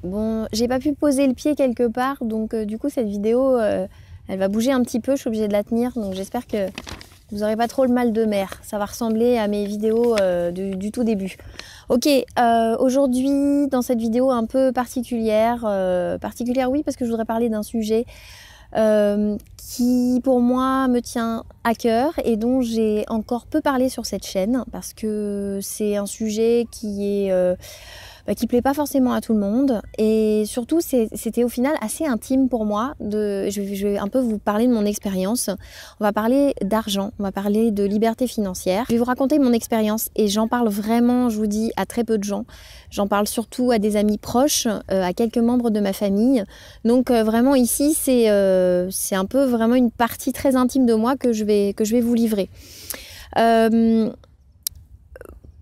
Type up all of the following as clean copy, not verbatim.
Bon, j'ai pas pu poser le pied quelque part, donc du coup cette vidéo, elle va bouger un petit peu, je suis obligée de la tenir, donc j'espère que vous n'aurez pas trop le mal de mer. Ça va ressembler à mes vidéos du tout début. Ok, aujourd'hui, dans cette vidéo un peu particulière, oui, parce que je voudrais parler d'un sujet qui pour moi me tient à cœur et dont j'ai encore peu parlé sur cette chaîne, parce que c'est un sujet qui plaît pas forcément à tout le monde, et surtout c'était au final assez intime pour moi. Je vais un peu vous parler de mon expérience. On va parler d'argent, on va parler de liberté financière. Je vais vous raconter mon expérience et j'en parle vraiment, je vous dis, à très peu de gens. J'en parle surtout à des amis proches, à quelques membres de ma famille. Donc vraiment ici c'est un peu vraiment une partie très intime de moi que je vais vous livrer.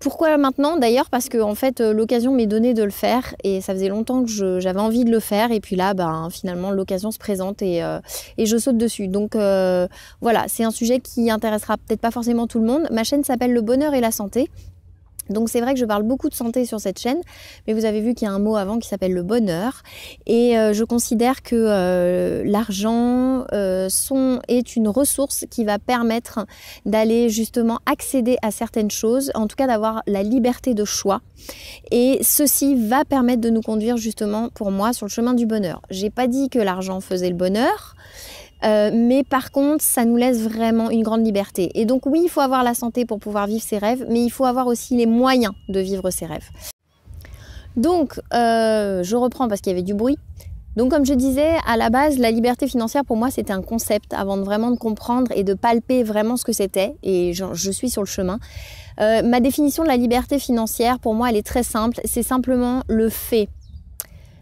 Pourquoi maintenant d'ailleurs? Parce que en fait l'occasion m'est donnée de le faire et ça faisait longtemps que j'avais envie de le faire, et puis là finalement l'occasion se présente et je saute dessus. Donc voilà, c'est un sujet qui intéressera peut-être pas forcément tout le monde. Ma chaîne s'appelle Le Bonheur et la Santé. Donc c'est vrai que je parle beaucoup de santé sur cette chaîne, mais vous avez vu qu'il y a un mot avant qui s'appelle le bonheur, et je considère que l'argent est une ressource qui va permettre d'aller justement accéder à certaines choses, en tout cas d'avoir la liberté de choix, et ceci va permettre de nous conduire justement pour moi sur le chemin du bonheur. J'ai pas dit que l'argent faisait le bonheur, mais par contre ça nous laisse vraiment une grande liberté, et donc oui, il faut avoir la santé pour pouvoir vivre ses rêves, mais il faut avoir aussi les moyens de vivre ses rêves. Donc je reprends parce qu'il y avait du bruit. Donc comme je disais, à la base la liberté financière pour moi c'était un concept avant de vraiment de comprendre et de palper vraiment ce que c'était, et je suis sur le chemin. Ma définition de la liberté financière pour moi elle est très simple, c'est simplement le fait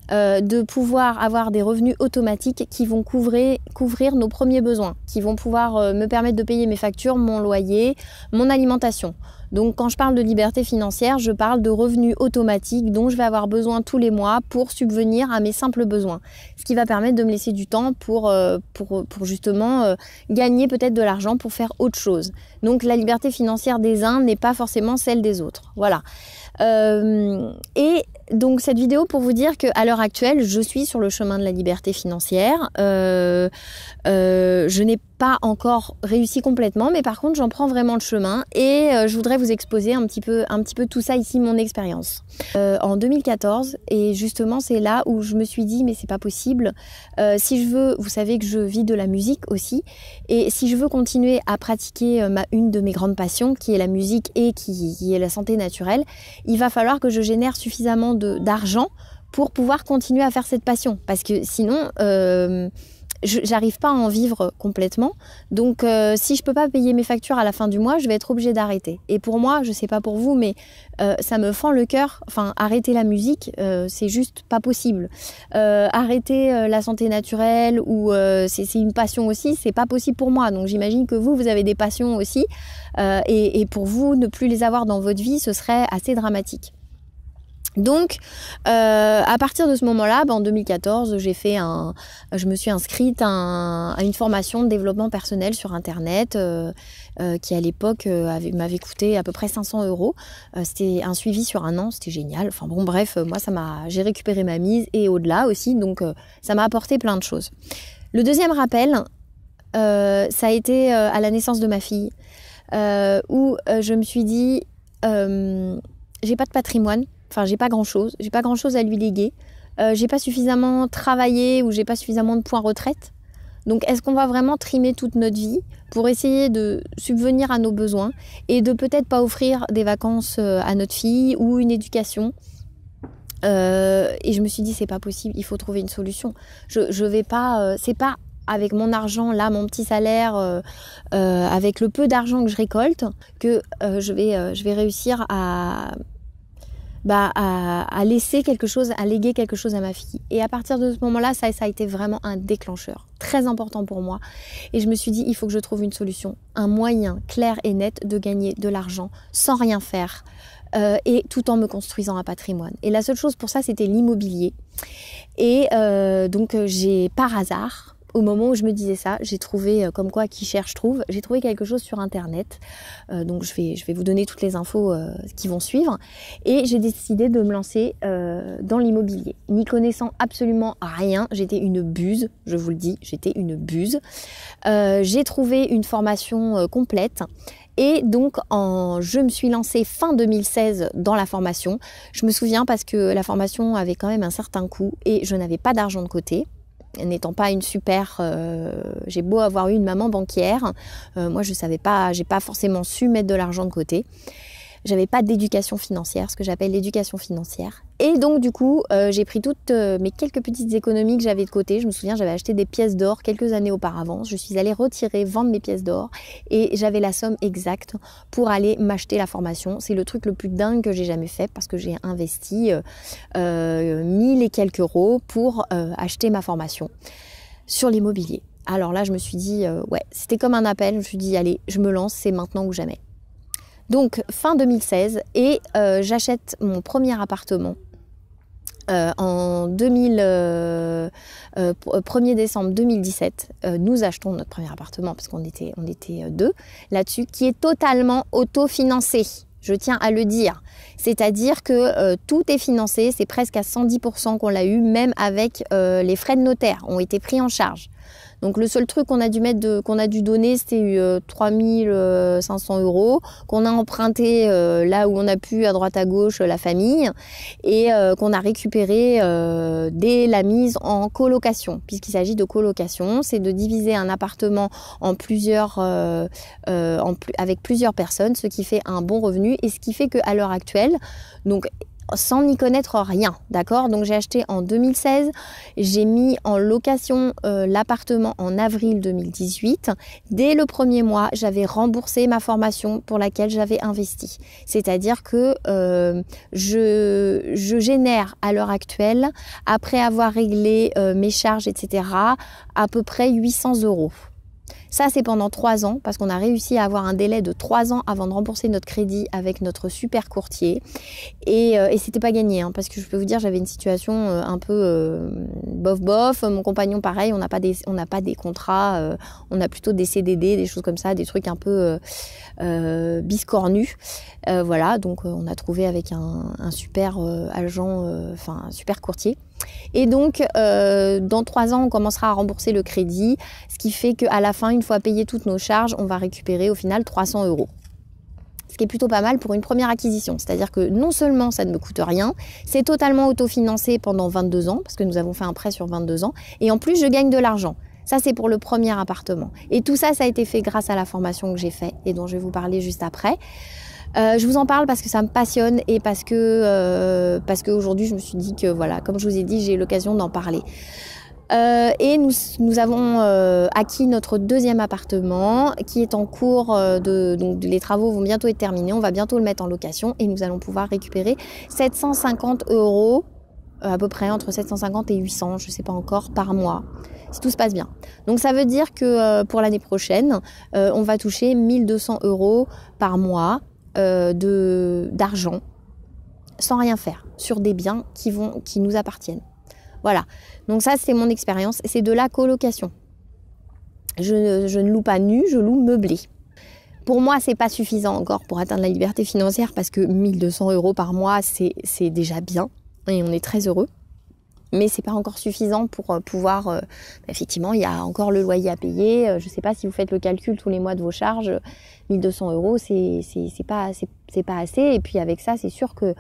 de pouvoir avoir des revenus automatiques qui vont couvrir nos premiers besoins, qui vont pouvoir me permettre de payer mes factures, mon loyer, mon alimentation. Donc quand je parle de liberté financière, je parle de revenus automatiques dont je vais avoir besoin tous les mois pour subvenir à mes simples besoins. Ce qui va permettre de me laisser du temps pour justement gagner peut-être de l'argent pour faire autre chose. Donc la liberté financière des uns n'est pas forcément celle des autres. Voilà. Et donc cette vidéo pour vous dire qu'à l'heure actuelle, je suis sur le chemin de la liberté financière. Je n'ai pas encore réussi complètement, mais par contre j'en prends vraiment le chemin, et je voudrais vous exposer un petit peu tout ça ici, mon expérience. En 2014, et justement c'est là où je me suis dit mais c'est pas possible, si je veux, vous savez que je vis de la musique aussi, et si je veux continuer à pratiquer une de mes grandes passions qui est la musique et qui est la santé naturelle, il va falloir que je génère suffisamment d'argent pour pouvoir continuer à faire cette passion, parce que sinon j'arrive pas à en vivre complètement. Donc si je peux pas payer mes factures à la fin du mois, je vais être obligée d'arrêter. Et pour moi, je sais pas pour vous, mais ça me fend le cœur. Enfin, arrêter la musique, c'est juste pas possible. Arrêter la santé naturelle, ou c'est une passion aussi, c'est pas possible pour moi. Donc j'imagine que vous avez des passions aussi, et pour vous, ne plus les avoir dans votre vie, ce serait assez dramatique. Donc, à partir de ce moment-là, en 2014, je me suis inscrite à une formation de développement personnel sur Internet, qui à l'époque m'avait coûté à peu près 500 €. C'était un suivi sur un an, c'était génial. Enfin bon, bref, moi j'ai récupéré ma mise et au-delà aussi, donc ça m'a apporté plein de choses. Le deuxième rappel, ça a été à la naissance de ma fille, où je me suis dit, j'ai pas de patrimoine. Enfin, j'ai pas grand chose à lui léguer. J'ai pas suffisamment travaillé, ou j'ai pas suffisamment de points retraite. Donc, est-ce qu'on va vraiment trimer toute notre vie pour essayer de subvenir à nos besoins et de peut-être pas offrir des vacances à notre fille ou une éducation? Et je me suis dit, c'est pas possible, il faut trouver une solution. Je vais pas, c'est pas avec mon argent, là, mon petit salaire, avec le peu d'argent que je récolte, que je vais réussir à laisser quelque chose, à léguer quelque chose à ma fille. Et à partir de ce moment-là, ça a été vraiment un déclencheur très important pour moi. Et je me suis dit, il faut que je trouve une solution, un moyen clair et net de gagner de l'argent sans rien faire, et tout en me construisant un patrimoine. Et la seule chose pour ça, c'était l'immobilier. Et donc j'ai par hasard, au moment où je me disais ça, j'ai trouvé, comme quoi qui cherche trouve, j'ai trouvé quelque chose sur internet. Donc je vais vous donner toutes les infos qui vont suivre. Et j'ai décidé de me lancer dans l'immobilier. N'y connaissant absolument rien, j'étais une buse, je vous le dis, j'étais une buse. J'ai trouvé une formation complète. Et donc, je me suis lancée fin 2016 dans la formation. Je me souviens parce que la formation avait quand même un certain coût et je n'avais pas d'argent de côté. N'étant pas une super... j'ai beau avoir eu une maman banquière, moi je savais pas, j'ai pas forcément su mettre de l'argent de côté. J'avais pas d'éducation financière, ce que j'appelle l'éducation financière. Et donc du coup, j'ai pris toutes mes quelques petites économies que j'avais de côté. Je me souviens, j'avais acheté des pièces d'or quelques années auparavant. Je suis allée vendre mes pièces d'or et j'avais la somme exacte pour aller m'acheter la formation. C'est le truc le plus dingue que j'ai jamais fait parce que j'ai investi 1000 et quelques euros pour acheter ma formation sur l'immobilier. Alors là, je me suis dit, ouais, c'était comme un appel. Je me suis dit, allez, je me lance, c'est maintenant ou jamais. Donc fin 2016 et j'achète mon premier appartement en 1er décembre 2017. Nous achetons notre premier appartement parce qu'on était deux là-dessus, qui est totalement autofinancé. Je tiens à le dire. C'est-à-dire que tout est financé, c'est presque à 110% qu'on l'a eu, même avec les frais de notaire ont été pris en charge. Donc le seul truc qu'on a dû donner, c'était 3500 euros qu'on a emprunté là où on a pu, à droite à gauche, la famille, et qu'on a récupéré dès la mise en colocation. Puisqu'il s'agit de colocation, c'est de diviser un appartement en avec plusieurs personnes, ce qui fait un bon revenu et ce qui fait qu'à l'heure actuelle, donc sans n'y connaître rien, d'accord? Donc j'ai acheté en 2016, j'ai mis en location l'appartement en avril 2018. Dès le premier mois, j'avais remboursé ma formation pour laquelle j'avais investi. C'est-à-dire que je génère à l'heure actuelle, après avoir réglé mes charges, etc., à peu près 800 euros. Ça, c'est pendant 3 ans, parce qu'on a réussi à avoir un délai de 3 ans avant de rembourser notre crédit avec notre super courtier. Et c'était pas gagné, hein, parce que je peux vous dire, j'avais une situation un peu bof. Mon compagnon, pareil, on n'a pas des contrats, on a plutôt des CDD, des choses comme ça, des trucs un peu biscornus. Voilà, donc on a trouvé avec un super agent, un super courtier. Et donc, dans 3 ans, on commencera à rembourser le crédit, ce qui fait qu'à la fin, une fois payé toutes nos charges, on va récupérer au final 300 euros. Ce qui est plutôt pas mal pour une première acquisition. C'est-à-dire que non seulement ça ne me coûte rien, c'est totalement autofinancé pendant 22 ans, parce que nous avons fait un prêt sur 22 ans, et en plus, je gagne de l'argent. Ça, c'est pour le premier appartement. Et tout ça, ça a été fait grâce à la formation que j'ai faite et dont je vais vous parler juste après. Je vous en parle parce que ça me passionne et parce que aujourd'hui je me suis dit que voilà, comme je vous ai dit, j'ai l'occasion d'en parler. Et nous avons acquis notre deuxième appartement qui est en cours donc les travaux vont bientôt être terminés, on va bientôt le mettre en location et nous allons pouvoir récupérer 750 euros, à peu près entre 750 et 800, je ne sais pas encore, par mois, si tout se passe bien. Donc ça veut dire que pour l'année prochaine, on va toucher 1200 euros par mois d'argent sans rien faire sur des biens qui nous appartiennent. Voilà, donc ça c'est mon expérience, c'est de la colocation. Je ne loue pas nu, je loue meublé. Pour moi, c'est pas suffisant encore pour atteindre la liberté financière parce que 1200 euros par mois, c'est déjà bien et on est très heureux. Mais c'est pas encore suffisant pour pouvoir... effectivement, il y a encore le loyer à payer. Je sais pas si vous faites le calcul tous les mois de vos charges. 1200 euros, c'est pas assez. Et puis avec ça, c'est sûr que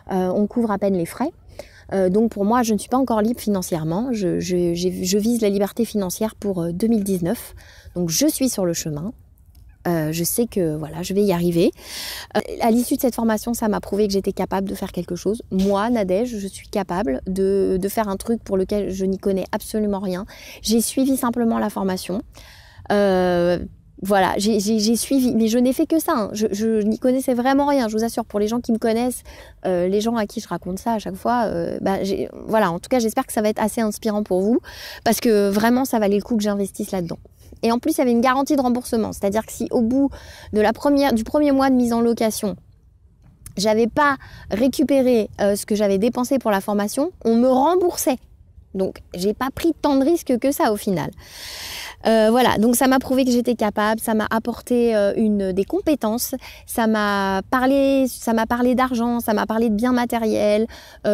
on couvre à peine les frais. Donc pour moi, je ne suis pas encore libre financièrement. Je vise la liberté financière pour 2019. Donc je suis sur le chemin. Je sais que voilà, je vais y arriver. À l'issue de cette formation, ça m'a prouvé que j'étais capable de faire quelque chose. Moi, Nadège, je suis capable de faire un truc pour lequel je n'y connais absolument rien. J'ai suivi simplement la formation. Voilà, j'ai suivi, mais je n'ai fait que ça. Hein. Je n'y connaissais vraiment rien. Je vous assure, pour les gens qui me connaissent, les gens à qui je raconte ça à chaque fois, voilà. En tout cas, j'espère que ça va être assez inspirant pour vous, parce que vraiment, ça valait le coup que j'investisse là-dedans. Et en plus, il y avait une garantie de remboursement. C'est-à-dire que si au bout de du premier mois de mise en location, j'avais pas récupéré ce que j'avais dépensé pour la formation, on me remboursait. Donc, j'ai pas pris tant de risques que ça au final. Voilà, donc ça m'a prouvé que j'étais capable, ça m'a apporté des compétences, ça m'a parlé d'argent, ça m'a parlé de biens matériels,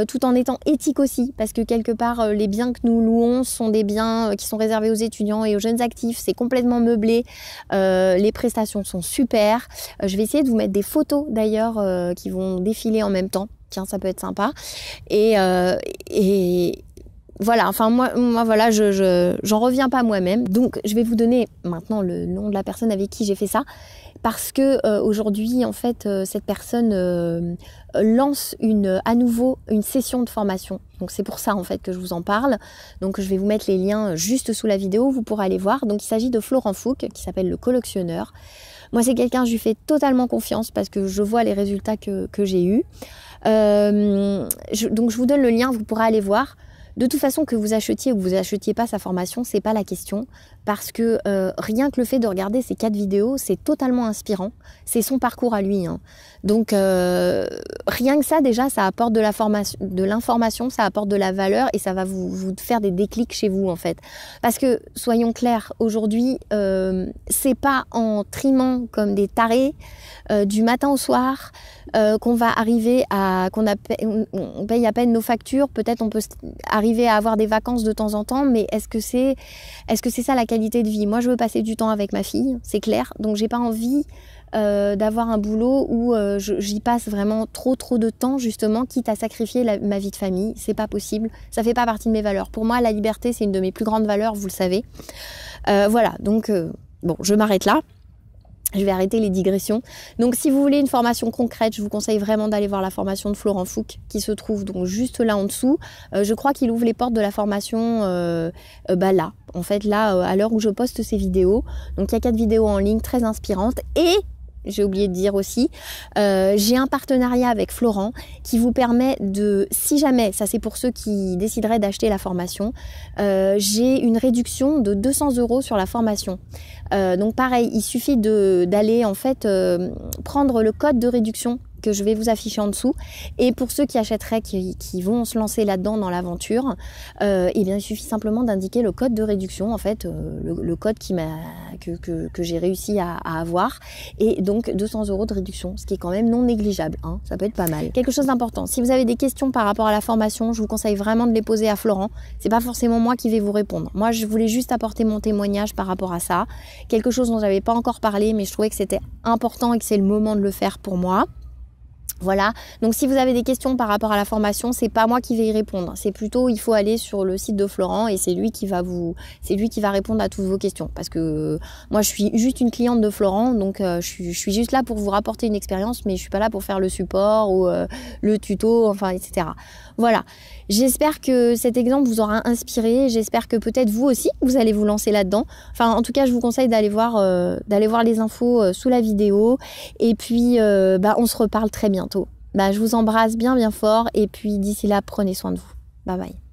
tout en étant éthique aussi, parce que quelque part, les biens que nous louons sont des biens qui sont réservés aux étudiants et aux jeunes actifs, c'est complètement meublé, les prestations sont super. Je vais essayer de vous mettre des photos d'ailleurs qui vont défiler en même temps, tiens, ça peut être sympa. Et voilà, enfin moi voilà, j'en reviens pas moi-même. Donc je vais vous donner maintenant le nom de la personne avec qui j'ai fait ça, parce que aujourd'hui en fait cette personne lance à nouveau une session de formation. Donc c'est pour ça en fait que je vous en parle. Donc je vais vous mettre les liens juste sous la vidéo, vous pourrez aller voir. Donc il s'agit de Florent Fouque qui s'appelle le collectionneur. Moi c'est quelqu'un, je lui fais totalement confiance parce que je vois les résultats que j'ai eus. Donc je vous donne le lien, vous pourrez aller voir. De toute façon, que vous achetiez ou que vous achetiez pas sa formation, c'est pas la question, parce que rien que le fait de regarder ces 4 vidéos, c'est totalement inspirant. C'est son parcours à lui, hein. Donc rien que ça, déjà, ça apporte de l'information, ça apporte de la valeur et ça va vous faire des déclics chez vous en fait. Parce que soyons clairs, aujourd'hui, c'est pas en trimant comme des tarés du matin au soir qu'on va arriver on paye à peine nos factures. Peut-être on peut arriver à avoir des vacances de temps en temps, mais est-ce que c'est ça la qualité de vie? Moi, je veux passer du temps avec ma fille, c'est clair. Donc, j'ai pas envie d'avoir un boulot où j'y passe vraiment trop de temps, justement, quitte à sacrifier ma vie de famille. C'est pas possible. Ça fait pas partie de mes valeurs. Pour moi, la liberté, c'est une de mes plus grandes valeurs, vous le savez. Voilà. Donc, bon, je m'arrête là. Je vais arrêter les digressions. Donc, si vous voulez une formation concrète, je vous conseille vraiment d'aller voir la formation de Florent Fouque qui se trouve donc juste là en dessous. Je crois qu'il ouvre les portes de la formation là. En fait, là, à l'heure où je poste ces vidéos. Donc, il y a 4 vidéos en ligne très inspirantes. Et j'ai oublié de dire aussi, j'ai un partenariat avec Florent qui vous permet si jamais, ça c'est pour ceux qui décideraient d'acheter la formation, j'ai une réduction de 200 € sur la formation. Donc pareil, il suffit d'aller en fait prendre le code de réduction que je vais vous afficher en dessous. Et pour ceux qui achèteraient, qui vont se lancer là-dedans dans l'aventure, eh bien il suffit simplement d'indiquer le code de réduction, en fait, le code que j'ai réussi à avoir, et donc 200 € de réduction, ce qui est quand même non négligeable, hein, ça peut être pas mal. Quelque chose d'important, si vous avez des questions par rapport à la formation, je vous conseille vraiment de les poser à Florent. C'est pas forcément moi qui vais vous répondre. Moi, je voulais juste apporter mon témoignage par rapport à ça, quelque chose dont j'avais pas encore parlé, mais je trouvais que c'était important et que c'est le moment de le faire pour moi. Voilà, donc si vous avez des questions par rapport à la formation, c'est pas moi qui vais y répondre. C'est plutôt, il faut aller sur le site de Florent et c'est lui qui va répondre à toutes vos questions. Parce que moi, je suis juste une cliente de Florent, donc je suis juste là pour vous rapporter une expérience, mais je suis pas là pour faire le support ou le tuto, enfin, etc. Voilà. J'espère que cet exemple vous aura inspiré. J'espère que peut-être vous aussi, vous allez vous lancer là-dedans. Enfin, en tout cas, je vous conseille d'aller voir les infos sous la vidéo. Et puis, on se reparle très bientôt. Je vous embrasse bien fort. Et puis, d'ici là, prenez soin de vous. Bye bye.